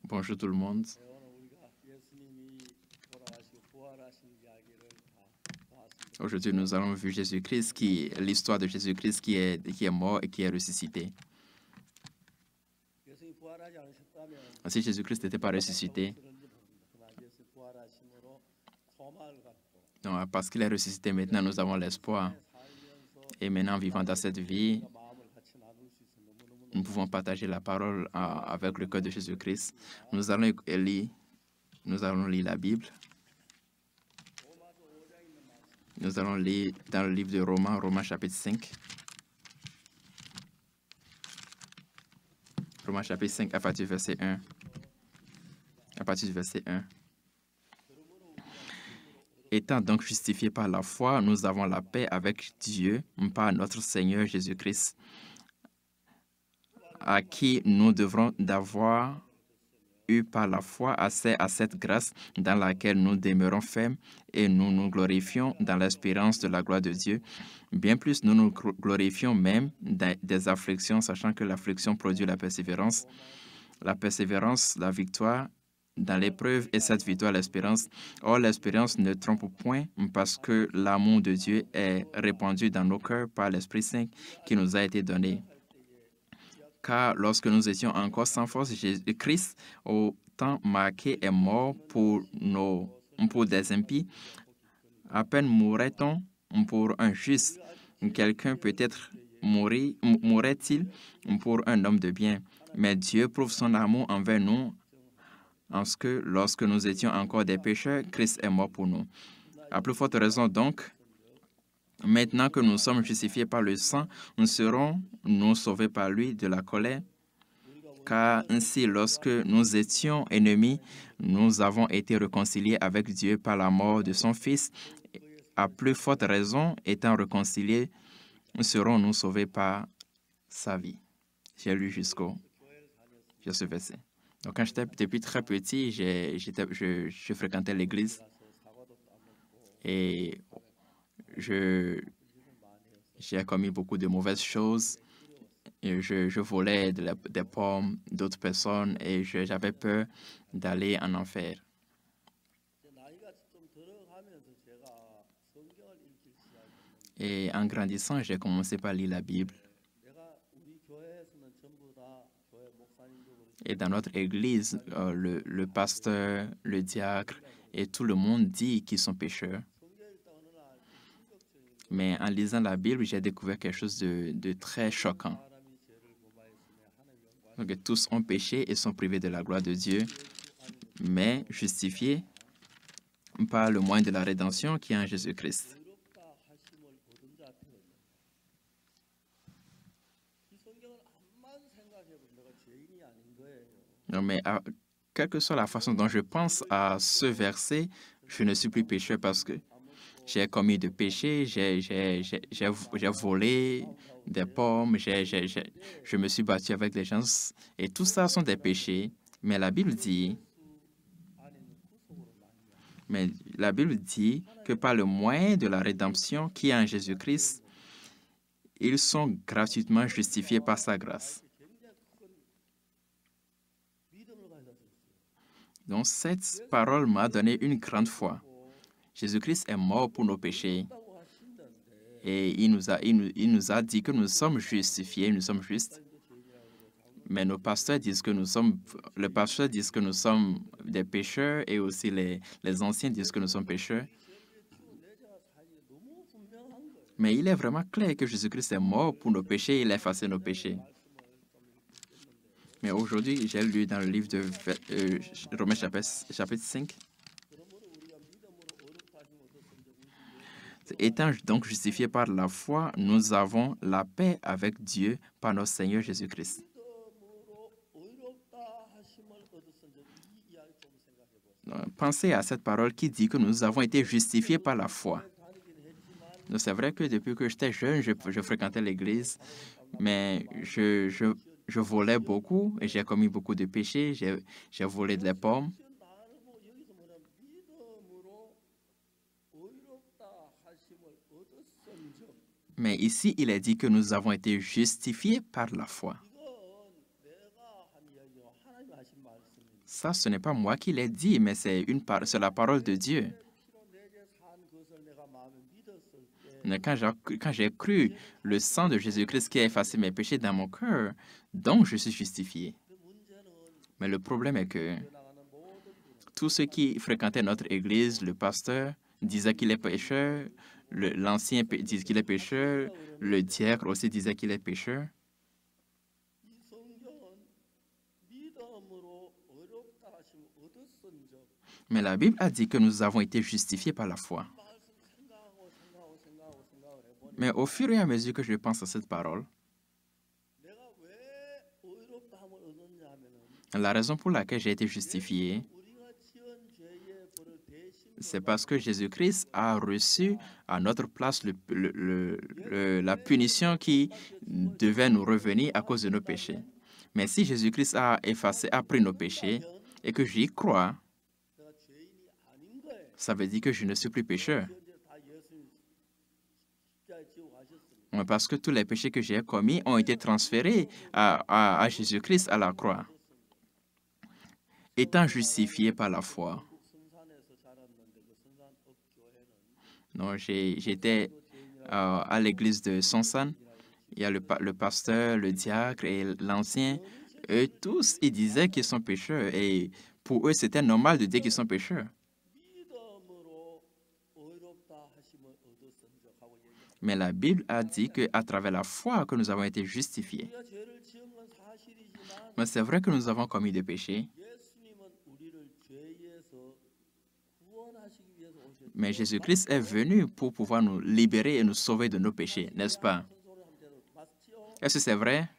Bonjour tout le monde. Aujourd'hui, nous allons voir Jésus-Christ, l'histoire de Jésus-Christ qui est mort et qui est ressuscité. Si Jésus-Christ n'était pas ressuscité, non, parce qu'il est ressuscité, maintenant nous avons l'espoir. Et maintenant, vivant dans cette vie, nous pouvons partager la parole avec le cœur de Jésus-Christ. Nous allons lire la Bible. Nous allons lire dans le livre de Romains chapitre 5. Romains chapitre 5 à partir du verset 1. À partir du verset 1. Étant donc justifiés par la foi, nous avons la paix avec Dieu par notre Seigneur Jésus-Christ, à qui nous devrons d'avoir eu par la foi accès à cette grâce dans laquelle nous demeurons fermes et nous nous glorifions dans l'espérance de la gloire de Dieu. Bien plus, nous nous glorifions même des afflictions, sachant que l'affliction produit la persévérance, la victoire dans l'épreuve et cette victoire, l'espérance. Or, l'espérance ne trompe point parce que l'amour de Dieu est répandu dans nos cœurs par l'Esprit Saint qui nous a été donné. Car lorsque nous étions encore sans force, Jésus-Christ, au temps marqué, est mort pour des impies. À peine mourrait-on pour un juste. Quelqu'un peut-être mourrait-il pour un homme de bien. Mais Dieu prouve son amour envers nous en ce que, lorsque nous étions encore des pécheurs, Christ est mort pour nous. À plus forte raison donc, maintenant que nous sommes justifiés par le sang, nous serons sauvés par lui de la colère. Car ainsi, lorsque nous étions ennemis, nous avons été réconciliés avec Dieu par la mort de son Fils. À plus forte raison, étant réconciliés, serons-nous sauvés par sa vie. J'ai lu jusqu'au verset. Donc, quand j'étais depuis très petit, je fréquentais l'église et j'ai commis beaucoup de mauvaises choses. Et je volais des pommes d'autres personnes et j'avais peur d'aller en enfer. Et en grandissant, j'ai commencé par lire la Bible. Et dans notre église, le pasteur, le diacre et tout le monde dit qu'ils sont pécheurs. Mais en lisant la Bible, j'ai découvert quelque chose de très choquant. Donc, tous ont péché et sont privés de la gloire de Dieu, mais justifiés par le moyen de la rédemption qui est en Jésus-Christ. Mais quelle que soit la façon dont je pense à ce verset, je ne suis plus pécheur parce que j'ai commis de péchés, j'ai volé des pommes, je me suis battu avec des gens, et tout ça sont des péchés. Mais la Bible dit que par le moyen de la rédemption qui est en Jésus-Christ, ils sont gratuitement justifiés par sa grâce. Donc, cette parole m'a donné une grande foi. Jésus-Christ est mort pour nos péchés. Et il nous a dit que nous sommes justifiés, nous sommes justes. Mais nos pasteurs disent que nous sommes des pécheurs et aussi les anciens disent que nous sommes pécheurs. Mais il est vraiment clair que Jésus-Christ est mort pour nos péchés, il a effacé nos péchés. Mais aujourd'hui, j'ai lu dans le livre de Romains chapitre 5. Étant donc justifiés par la foi, nous avons la paix avec Dieu par notre Seigneur Jésus-Christ. Pensez à cette parole qui dit que nous avons été justifiés par la foi. C'est vrai que depuis que j'étais jeune, je fréquentais l'église, mais je volais beaucoup et j'ai commis beaucoup de péchés. J'ai volé des pommes. Mais ici, il est dit que nous avons été justifiés par la foi. Ça, ce n'est pas moi qui l'ai dit, mais c'est la parole de Dieu. Mais quand j'ai cru le sang de Jésus-Christ qui a effacé mes péchés dans mon cœur, donc je suis justifié. Mais le problème est que tous ceux qui fréquentaient notre église, le pasteur disait qu'il est pécheur, l'ancien dit qu'il est pécheur, le diacre aussi disait qu'il est pécheur. Mais la Bible a dit que nous avons été justifiés par la foi. Mais au fur et à mesure que je pense à cette parole, la raison pour laquelle j'ai été justifié, c'est parce que Jésus-Christ a reçu à notre place la punition qui devait nous revenir à cause de nos péchés. Mais si Jésus-Christ a pris nos péchés et que j'y crois, ça veut dire que je ne suis plus pécheur. Parce que tous les péchés que j'ai commis ont été transférés à Jésus-Christ à la croix. Étant justifié par la foi. Non, j'étais à l'église de Sonsan. Il y a le pasteur, le diacre et l'ancien. Eux tous, ils disaient qu'ils sont pécheurs. Et pour eux, c'était normal de dire qu'ils sont pécheurs. Mais la Bible a dit qu'à travers la foi que nous avons été justifiés. Mais c'est vrai que nous avons commis des péchés. Mais Jésus-Christ est venu pour pouvoir nous libérer et nous sauver de nos péchés, n'est-ce pas? Est-ce que c'est vrai?